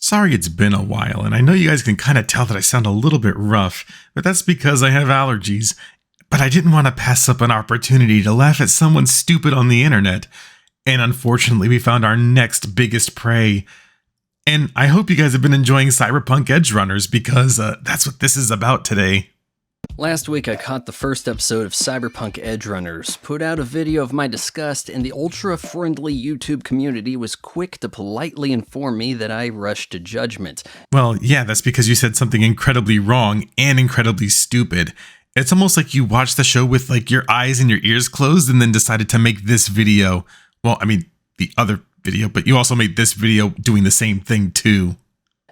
Sorry it's been a while, and I know you guys can kind of tell that I sound a little bit rough, but that's because I have allergies. But I didn't want to pass up an opportunity to laugh at someone stupid on the internet. And unfortunately, we found our next biggest prey. And I hope you guys have been enjoying Cyberpunk Edgerunners because that's what this is about today. Last week I caught the first episode of Cyberpunk Edgerunners, put out a video of my disgust, and the ultra-friendly YouTube community was quick to politely inform me that I rushed to judgment. Well, yeah, that's because you said something incredibly wrong and incredibly stupid. It's almost like you watched the show with like your eyes and your ears closed and then decided to make this video. Well, I mean, the other video, but you also made this video doing the same thing too.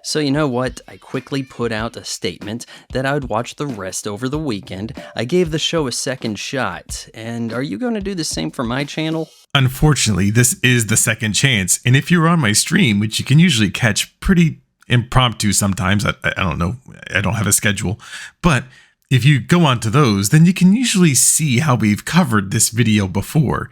So you know what? I quickly put out a statement that I would watch the rest over the weekend. I gave the show a second shot. And are you going to do the same for my channel? Unfortunately, this is the second chance. And if you're on my stream, which you can usually catch pretty impromptu sometimes, I don't know, I don't have a schedule. But if you go onto those, then you can usually see how we've covered this video before.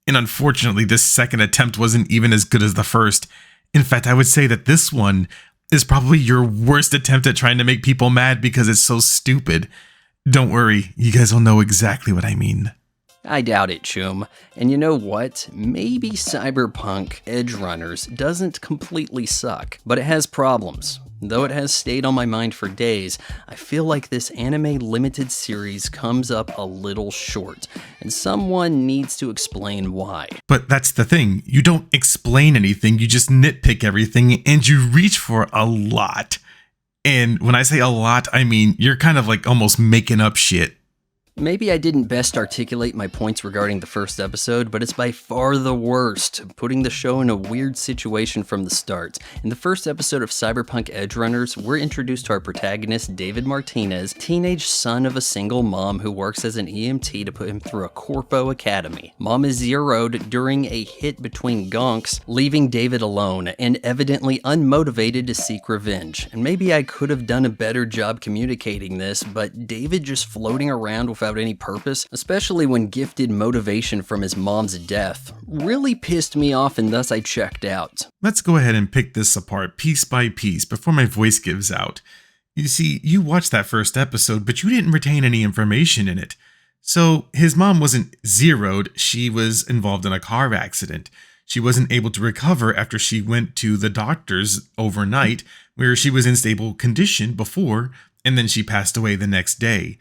And unfortunately, this second attempt wasn't even as good as the first. In fact, I would say that this one is probably your worst attempt at trying to make people mad because it's so stupid. Don't worry, you guys will know exactly what I mean. I doubt it, Chum. And you know what? Maybe Cyberpunk Edgerunners doesn't completely suck, but it has problems. Though it has stayed on my mind for days, I feel like this anime limited series comes up a little short, and someone needs to explain why. But that's the thing, you don't explain anything, you just nitpick everything, and you reach for a lot. And when I say a lot, I mean you're kind of like almost making up shit. Maybe I didn't best articulate my points regarding the first episode, but it's by far the worst, putting the show in a weird situation from the start. In the first episode of Cyberpunk Edgerunners, we're introduced to our protagonist, David Martinez, teenage son of a single mom who works as an EMT to put him through a corpo academy. Mom is zeroed during a hit between gonks, leaving David alone and evidently unmotivated to seek revenge. And maybe I could have done a better job communicating this, but David just floating around without any purpose, especially when gifted motivation from his mom's death, really pissed me off, and thus I checked out. Let's go ahead and pick this apart piece by piece before my voice gives out. You see, you watched that first episode, but you didn't retain any information in it. So his mom wasn't zeroed, she was involved in a car accident. She wasn't able to recover after she went to the doctor's overnight, where she was in stable condition before, and then she passed away the next day.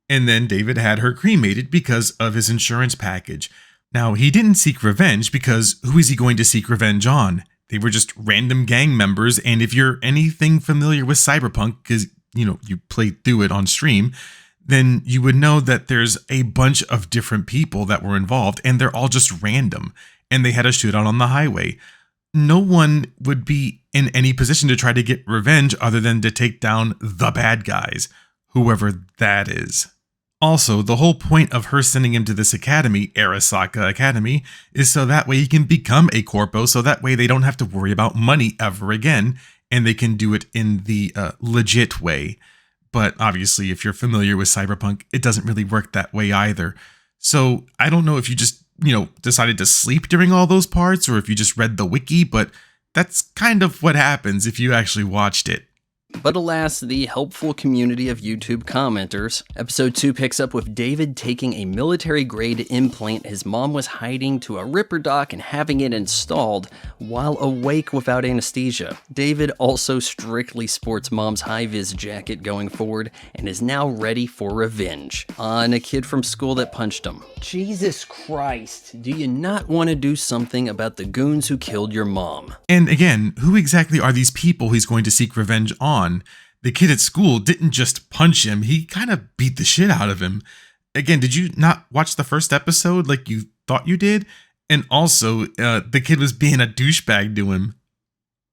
And then David had her cremated because of his insurance package. Now, he didn't seek revenge because who is he going to seek revenge on? They were just random gang members, and if you're anything familiar with Cyberpunk, because, you played through it on stream, then you would know that there's a bunch of different people that were involved, and they're all just random, and they had a shootout on the highway. No one would be in any position to try to get revenge other than to take down the bad guys, whoever that is. Also, the whole point of her sending him to this academy, Arasaka Academy, is so that way he can become a corpo, so that way they don't have to worry about money ever again, and they can do it in the legit way. But obviously, if you're familiar with Cyberpunk, it doesn't really work that way either. So I don't know if you just, decided to sleep during all those parts, or if you just read the wiki, but that's kind of what happens if you actually watched it. But alas, the helpful community of YouTube commenters. Episode 2 picks up with David taking a military-grade implant his mom was hiding to a Ripper dock and having it installed while awake without anesthesia. David also strictly sports mom's high-vis jacket going forward and is now ready for revenge on a kid from school that punched him. Jesus Christ, do you not want to do something about the goons who killed your mom? And again, who exactly are these people he's going to seek revenge on? The kid at school didn't just punch him, he kind of beat the shit out of him. Again, did you not watch the first episode like you thought you did? And also, the kid was being a douchebag to him.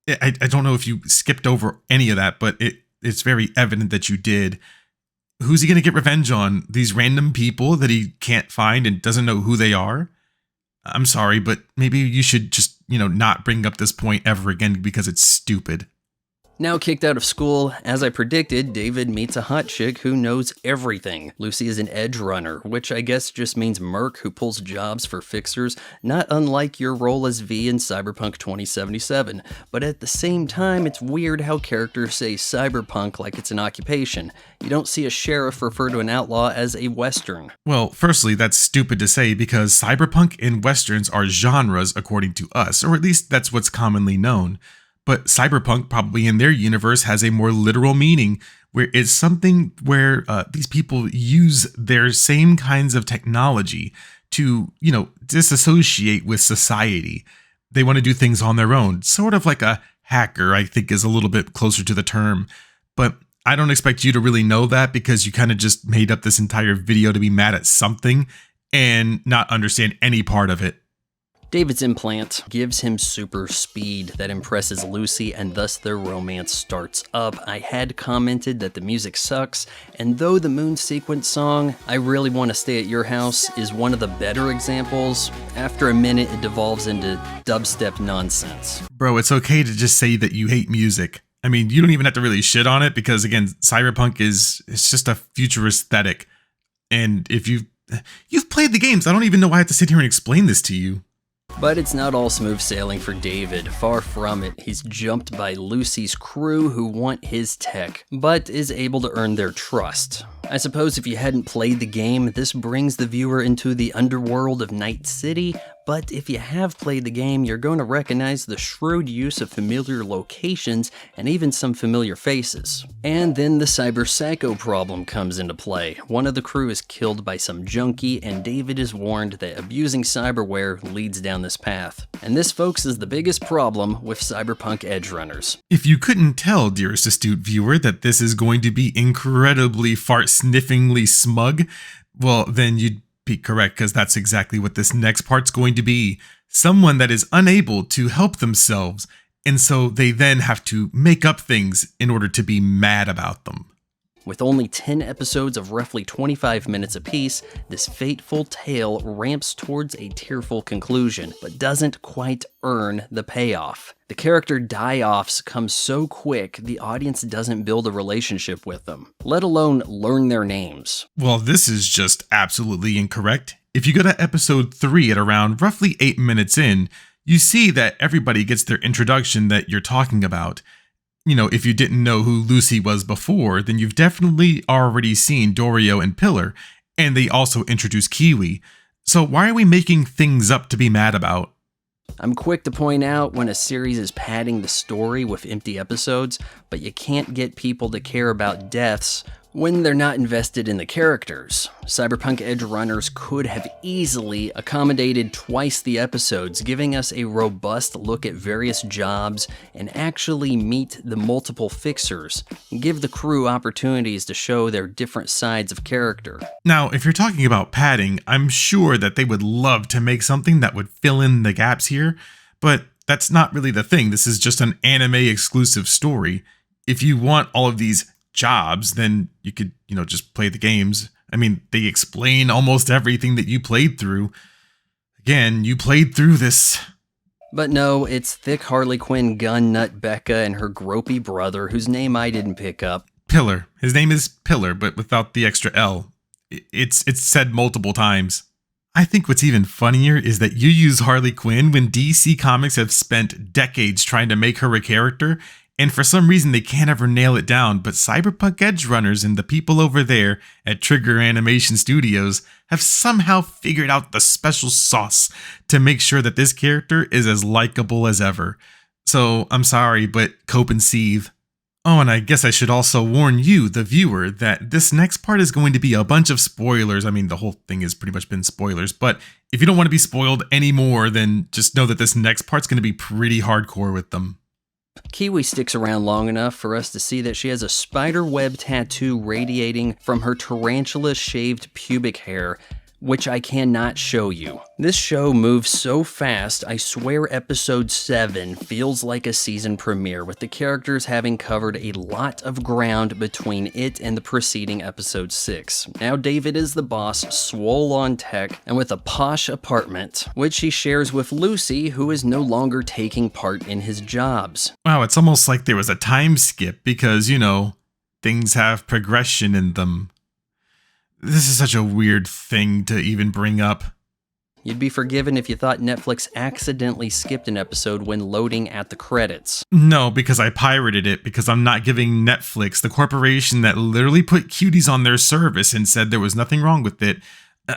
I don't know if you skipped over any of that, but it's very evident that you did. Who's he going to get revenge on? These random people that he can't find and doesn't know who they are? I'm sorry, but maybe you should just, not bring up this point ever again because it's stupid. Now kicked out of school, as I predicted, David meets a hot chick who knows everything. Lucy is an edge runner, which I guess just means merc who pulls jobs for fixers, not unlike your role as V in Cyberpunk 2077. But at the same time, it's weird how characters say cyberpunk like it's an occupation. You don't see a sheriff refer to an outlaw as a western. Well, firstly, that's stupid to say because cyberpunk and westerns are genres according to us, or at least that's what's commonly known. But cyberpunk probably in their universe has a more literal meaning where it's something where these people use their same kinds of technology to, disassociate with society. They want to do things on their own, sort of like a hacker, I think is a little bit closer to the term. But I don't expect you to really know that because you kind of just made up this entire video to be mad at something and not understand any part of it. David's implant gives him super speed that impresses Lucy, and thus their romance starts up. I had commented that the music sucks, and though the moon sequence song, I Really Want to Stay at Your House, is one of the better examples, after a minute it devolves into dubstep nonsense. Bro, it's okay to just say that you hate music. I mean, you don't even have to really shit on it because, again, cyberpunk it's just a future aesthetic. And if you've played the games, I don't even know why I have to sit here and explain this to you. But it's not all smooth sailing for David. Far from it. He's jumped by Lucy's crew who want his tech, but is able to earn their trust. I suppose if you hadn't played the game, this brings the viewer into the underworld of Night City, but if you have played the game, you're going to recognize the shrewd use of familiar locations and even some familiar faces. And then the cyber psycho problem comes into play. One of the crew is killed by some junkie, and David is warned that abusing cyberware leads down this path. And this, folks, is the biggest problem with cyberpunk edge runners. If you couldn't tell, dearest astute viewer, that this is going to be incredibly fart-sniffingly smug, well, then you'd be correct, because that's exactly what this next part's going to be. Someone that is unable to help themselves, and so they then have to make up things in order to be mad about them. With only 10 episodes of roughly 25 minutes apiece, this fateful tale ramps towards a tearful conclusion, but doesn't quite earn the payoff. The character die-offs come so quick, the audience doesn't build a relationship with them, let alone learn their names. Well, this is just absolutely incorrect. If you go to episode 3 at around roughly 8 minutes in, you see that everybody gets their introduction that you're talking about. If you didn't know who Lucy was before, then you've definitely already seen Dorio and Pillar, and they also introduced Kiwi. So why are we making things up to be mad about? I'm quick to point out when a series is padding the story with empty episodes, but you can't get people to care about deaths when they're not invested in the characters. Cyberpunk Edge Runners could have easily accommodated twice the episodes, giving us a robust look at various jobs and actually meet the multiple fixers, and give the crew opportunities to show their different sides of character. Now, if you're talking about padding, I'm sure that they would love to make something that would fill in the gaps here, but that's not really the thing. This is just an anime exclusive story. If you want all of these jobs, then you could, just play the games. I mean, they explain almost everything that you played through. Again, you played through this. But no, it's thick Harley Quinn gun nut Becca and her gropey brother, whose name I didn't pick up. Pillar. His name is Pillar, but without the extra L. It's said multiple times. I think what's even funnier is that you use Harley Quinn when DC Comics have spent decades trying to make her a character, and for some reason they can't ever nail it down, but Cyberpunk Edge Runners and the people over there at Trigger Animation Studios have somehow figured out the special sauce to make sure that this character is as likable as ever. So, I'm sorry, but cope and seethe. Oh, and I guess I should also warn you, the viewer, that this next part is going to be a bunch of spoilers. I mean, the whole thing has pretty much been spoilers, but if you don't want to be spoiled anymore, then just know that this next part's going to be pretty hardcore with them. Kiwi sticks around long enough for us to see that she has a spider web tattoo radiating from her tarantula-shaved pubic hair, which I cannot show you. This show moves so fast, I swear episode 7 feels like a season premiere, with the characters having covered a lot of ground between it and the preceding episode 6. Now David is the boss, swole on tech, and with a posh apartment, which he shares with Lucy, who is no longer taking part in his jobs. Wow, it's almost like there was a time skip because, things have progression in them. This is such a weird thing to even bring up. You'd be forgiven if you thought Netflix accidentally skipped an episode when loading at the credits. No, because I pirated it, because I'm not giving Netflix, the corporation that literally put cuties on their service and said there was nothing wrong with it,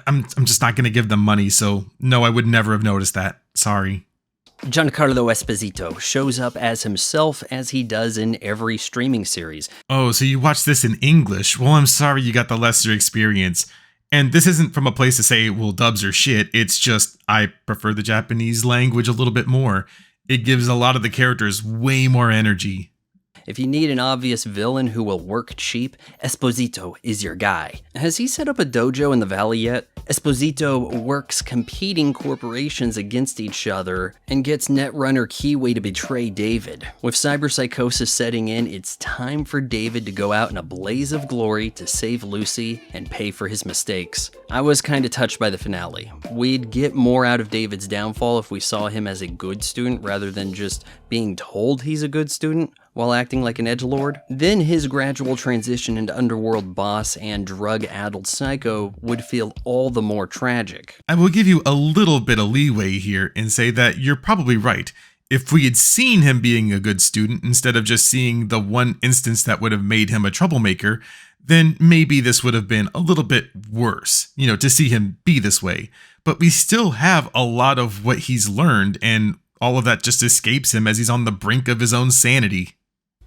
I'm just not going to give them money, so no, I would never have noticed that. Sorry. Giancarlo Esposito shows up as himself as he does in every streaming series. Oh, so you watched this in English? Well, I'm sorry you got the lesser experience. And this isn't from a place to say, well, dubs are shit. It's just, I prefer the Japanese language a little bit more. It gives a lot of the characters way more energy. If you need an obvious villain who will work cheap, Esposito is your guy. Has he set up a dojo in the valley yet? Esposito works competing corporations against each other and gets Netrunner Kiwi to betray David. With cyberpsychosis setting in, it's time for David to go out in a blaze of glory to save Lucy and pay for his mistakes. I was kinda touched by the finale. We'd get more out of David's downfall if we saw him as a good student rather than just being told he's a good student while acting like an edgelord. Then his gradual transition into underworld boss and drug-addled psycho would feel all the more tragic. I will give you a little bit of leeway here and say that you're probably right. If we had seen him being a good student instead of just seeing the one instance that would have made him a troublemaker, then maybe this would have been a little bit worse, to see him be this way. But we still have a lot of what he's learned, and all of that just escapes him as he's on the brink of his own sanity.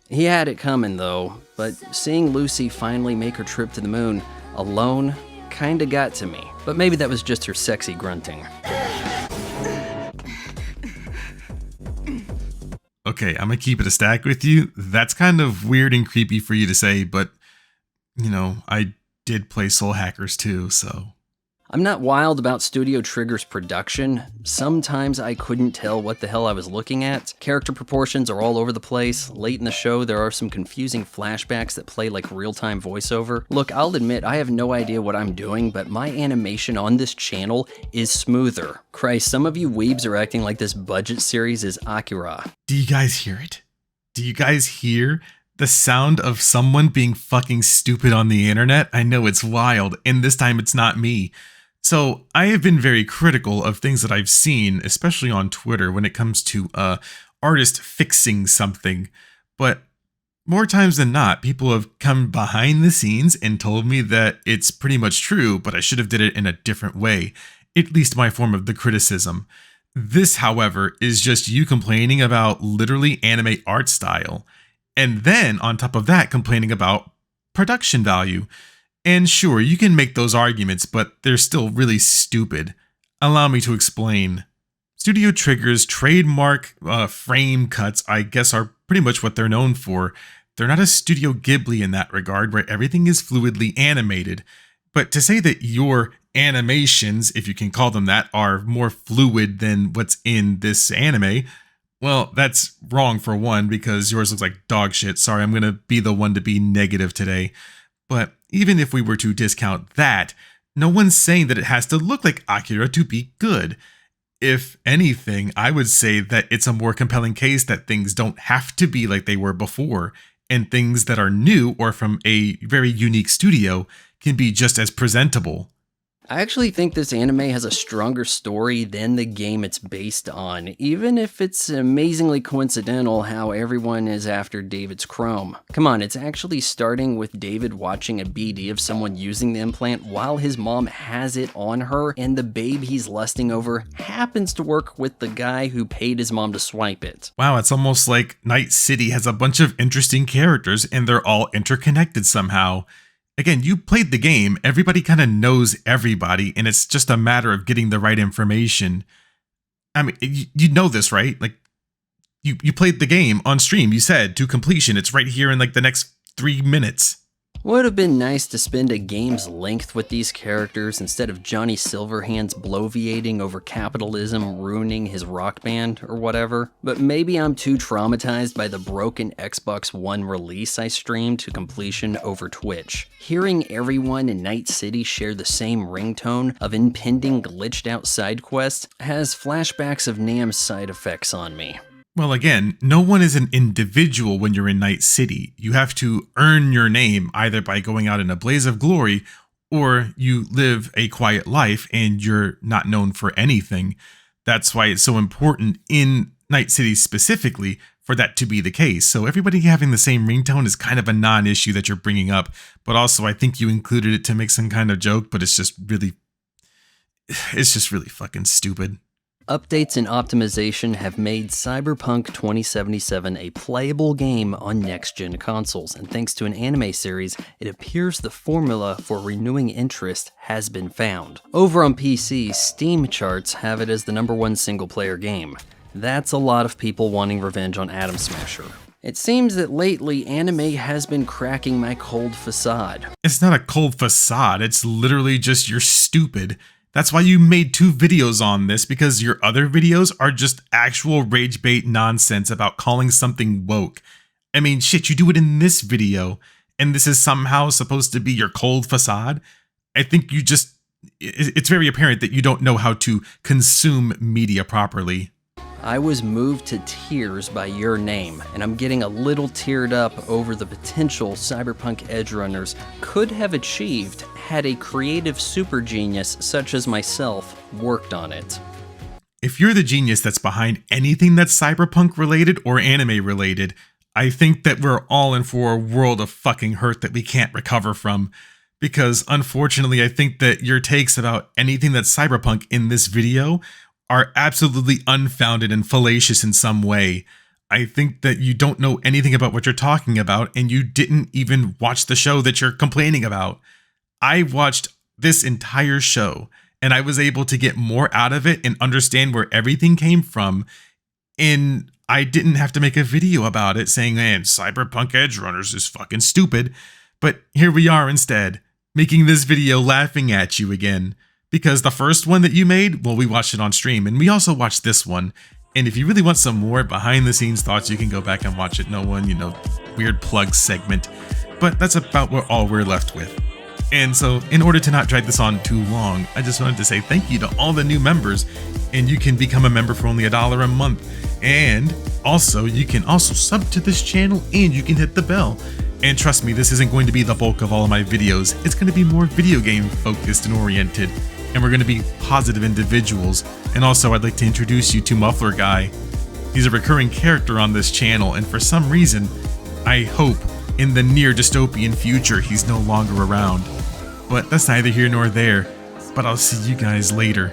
He had it coming though, but seeing Lucy finally make her trip to the moon alone kinda got to me. But maybe that was just her sexy grunting. Okay, I'm gonna keep it a stack with you. That's kind of weird and creepy for you to say, but, I did play Soul Hackers too, so... I'm not wild about Studio Trigger's production. Sometimes I couldn't tell what the hell I was looking at. Character proportions are all over the place. Late in the show, there are some confusing flashbacks that play like real-time voiceover. Look, I'll admit I have no idea what I'm doing, but my animation on this channel is smoother. Christ, some of you weebs are acting like this budget series is Akira. Do you guys hear it? Do you guys hear the sound of someone being fucking stupid on the internet? I know it's wild, and this time it's not me. So I have been very critical of things that I've seen, especially on Twitter, when it comes to artist fixing something. But more times than not, people have come behind the scenes and told me that it's pretty much true, but I should have did it in a different way. At least my form of the criticism. This, however, is just you complaining about literally anime art style. And then on top of that, complaining about production value. And sure, you can make those arguments, but they're still really stupid. Allow me to explain. Studio Trigger's trademark frame cuts, I guess, are pretty much what they're known for. They're not a Studio Ghibli in that regard, where everything is fluidly animated. But to say that your animations, if you can call them that, are more fluid than what's in this anime, well, that's wrong for one, because yours looks like dog shit. Sorry, I'm going to be the one to be negative today. But even if we were to discount that, no one's saying that it has to look like Akira to be good. If anything, I would say that it's a more compelling case that things don't have to be like they were before, and things that are new or from a very unique studio can be just as presentable. I actually think this anime has a stronger story than the game it's based on, even if it's amazingly coincidental how everyone is after David's chrome. Come on, it's actually starting with David watching a BD of someone using the implant while his mom has it on her, and the babe he's lusting over happens to work with the guy who paid his mom to swipe it. Wow, it's almost like Night City has a bunch of interesting characters and they're all interconnected somehow. Again, you played the game, everybody kind of knows everybody, and it's just a matter of getting the right information. I mean, you know this, right? Like, you played the game on stream, you said, to completion. It's right here in like the next 3 minutes. Would have been nice to spend a game's length with these characters instead of Johnny Silverhand's bloviating over capitalism ruining his rock band or whatever, but maybe I'm too traumatized by the broken Xbox One release I streamed to completion over Twitch. Hearing everyone in Night City share the same ringtone of impending glitched out side quests has flashbacks of Nam's side effects on me. Well, again, no one is an individual when you're in Night City. You have to earn your name either by going out in a blaze of glory, or you live a quiet life and you're not known for anything. That's why it's so important in Night City specifically for that to be the case. So everybody having the same ringtone is kind of a non-issue that you're bringing up. But also, I think you included it to make some kind of joke, but it's just really fucking stupid. Updates and optimization have made Cyberpunk 2077 a playable game on next-gen consoles, and thanks to an anime series, it appears the formula for renewing interest has been found. Over on PC, Steam charts have it as the #1 single-player game. That's a lot of people wanting revenge on Atom Smasher. It seems that lately, anime has been cracking my cold facade. It's not a cold facade, it's literally just you're stupid. That's why you made 2 videos on this, because your other videos are just actual rage bait nonsense about calling something woke. I mean, shit, you do it in this video, and this is somehow supposed to be your cold facade? I think it's very apparent that you don't know how to consume media properly. I was moved to tears by your name, and I'm getting a little teared up over the potential Cyberpunk Edgerunners could have achieved had a creative super genius such as myself worked on it. If you're the genius that's behind anything that's cyberpunk related or anime related, I think that we're all in for a world of fucking hurt that we can't recover from. Because unfortunately, I think that your takes about anything that's cyberpunk in this video are absolutely unfounded and fallacious in some way. I think that you don't know anything about what you're talking about, and you didn't even watch the show that you're complaining about. I watched this entire show, and I was able to get more out of it and understand where everything came from, and I didn't have to make a video about it saying, man, Cyberpunk Edgerunners is fucking stupid. But here we are instead, making this video laughing at you again. Because the first one that you made, well, we watched it on stream, and we also watched this one. And if you really want some more behind-the-scenes thoughts, you can go back and watch it. No one, weird plug segment. But that's about all we're left with. And so, in order to not drag this on too long, I just wanted to say thank you to all the new members. And you can become a member for only $1 a month. And also, you can also sub to this channel, and you can hit the bell. And trust me, this isn't going to be the bulk of all of my videos. It's going to be more video game focused and oriented. And we're going to be positive individuals. And also, I'd like to introduce you to Muffler Guy. He's a recurring character on this channel, and for some reason, I hope in the near dystopian future he's no longer around. But that's neither here nor there. But I'll see you guys later.